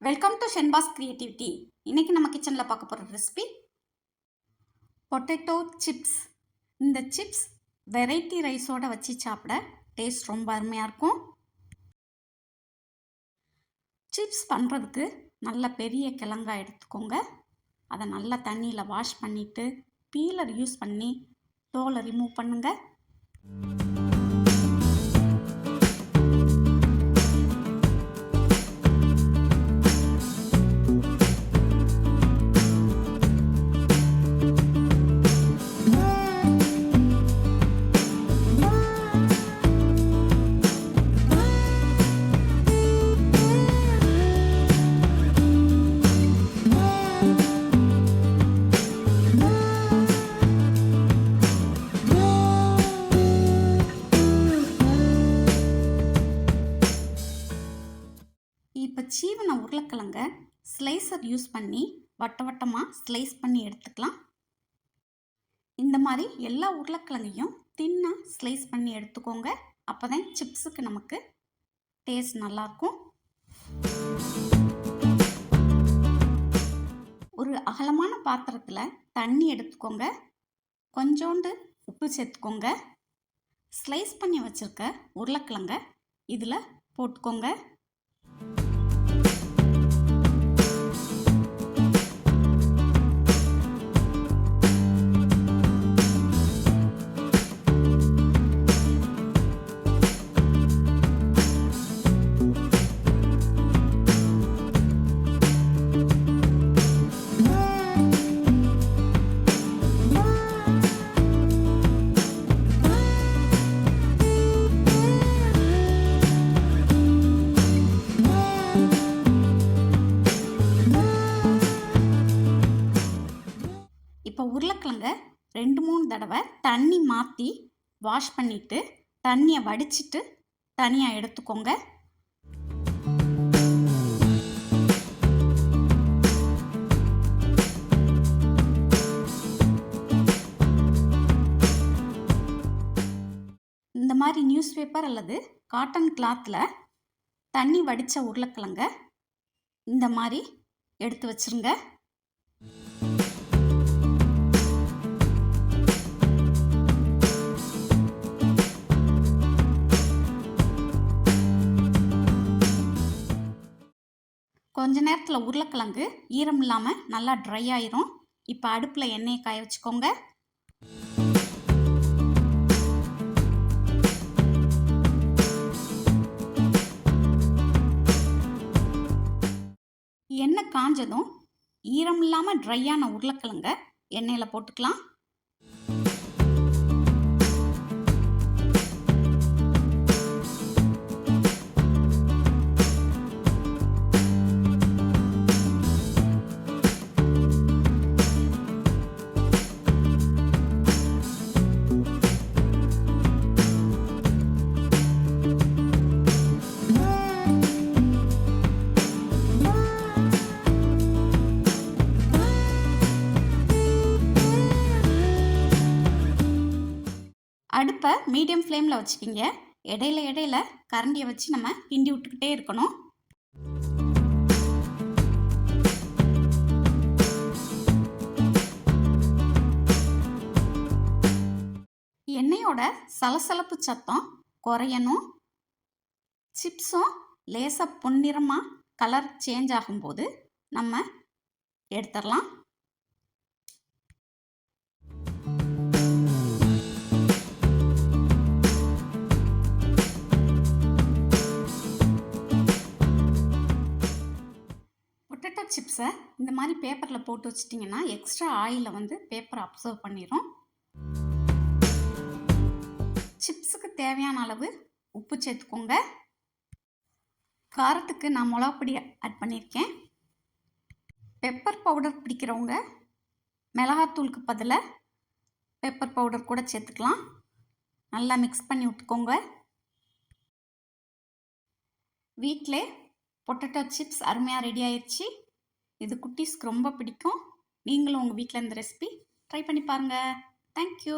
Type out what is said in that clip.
Welcome to Shenba's creativity. இன்றைக்கி நம்ம கிச்சனில் பார்க்க போகிற ரெசிபி பொட்டேட்டோ சிப்ஸ். இந்த சிப்ஸ் வெரைட்டி ரைஸோடு வச்சு சாப்பிட டேஸ்ட் ரொம்ப அருமையாக இருக்கும். சிப்ஸ் பண்ணுறதுக்கு நல்ல பெரிய கிழங்காய் எடுத்துக்கோங்க. அதை நல்லா தண்ணியில் வாஷ் பண்ணிவிட்டு பீலர் யூஸ் பண்ணி தோலை ரிமூவ் பண்ணுங்கள். இப்போ சீவன உருளைக்கிழங்க ஸ்லைசர் யூஸ் பண்ணி வட்டமாக ஸ்லைஸ் பண்ணி எடுத்துக்கலாம். இந்த மாதிரி எல்லா உருளைக்கிழங்கையும் தின்னாக ஸ்லைஸ் பண்ணி எடுத்துக்கோங்க. அப்போ தான் சிப்ஸுக்கு நமக்கு டேஸ்ட் நல்லாயிருக்கும். ஒரு அகலமான பாத்திரத்தில் தண்ணி எடுத்துக்கோங்க. கொஞ்சோண்டு உப்பு சேர்த்துக்கோங்க. ஸ்லைஸ் பண்ணி வச்சுருக்க உருளைக்கிழங்க இதில் போட்டுக்கோங்க. இப்போ உருளைக்கிழங்க 2-3 தடவை தண்ணி மாற்றி வாஷ் பண்ணிவிட்டு தண்ணியை வடிச்சிட்டு தனியாக எடுத்துக்கோங்க. இந்த மாதிரி நியூஸ் பேப்பர் அல்லது காட்டன் கிளாத்தில் தண்ணி வடித்த உருளைக்கிழங்க இந்த மாதிரி எடுத்து வச்சுருங்க. கொஞ்ச நேரத்தில் உருளைக்கிழங்கு ஈரம் இல்லாமல் நல்லா ட்ரை ஆயிரும். இப்போ அடுப்பில் எண்ணெயை காய வச்சுக்கோங்க. எண்ணெய் காஞ்சதும் ஈரம் இல்லாமல் ட்ரையான உருளைக்கிழங்க எண்ணெயில் போட்டுக்கலாம். அடுப்பை மீடியம் ஃப்ளேமில் வச்சுக்கிங்க. இடையில கரண்டியை வச்சு நம்ம கிண்டி விட்டுக்கிட்டே இருக்கணும். எண்ணெயோட சலசலப்பு சத்தம் குறையணும். சிப்ஸும் லேசாக பொன்னிறமாக கலர் சேஞ்ச் ஆகும்போது நம்ம எடுத்துடலாம். பொட்டேட்டோ சிப்ஸை இந்த மாதிரி பேப்பரில் போட்டு வச்சிட்டிங்கன்னா எக்ஸ்ட்ரா ஆயிலை பேப்பரை அப்சர்வ் பண்ணிடும். சிப்ஸுக்கு தேவையான அளவு உப்பு சேர்த்துக்கோங்க. காரத்துக்கு நான் மிளகாப்பொடி ஆட் பண்ணியிருக்கேன். பெப்பர் பவுடர் பிடிக்கிறவங்க மிளகாத்தூளுக்கு பதிலாக பெப்பர் பவுடர் கூட சேர்த்துக்கலாம். நல்லா மிக்ஸ் பண்ணி விட்டுக்கோங்க. வீட்டிலே பொட்டேட்டோ சிப்ஸ் அருமையாக ரெடி ஆயிடுச்சு. இது குட்டீஸ்க்கு ரொம்ப பிடிக்கும். நீங்களும் உங்கள் வீட்டில் இந்த ரெசிபி ட்ரை பண்ணி பாருங்கள். தேங்க்யூ.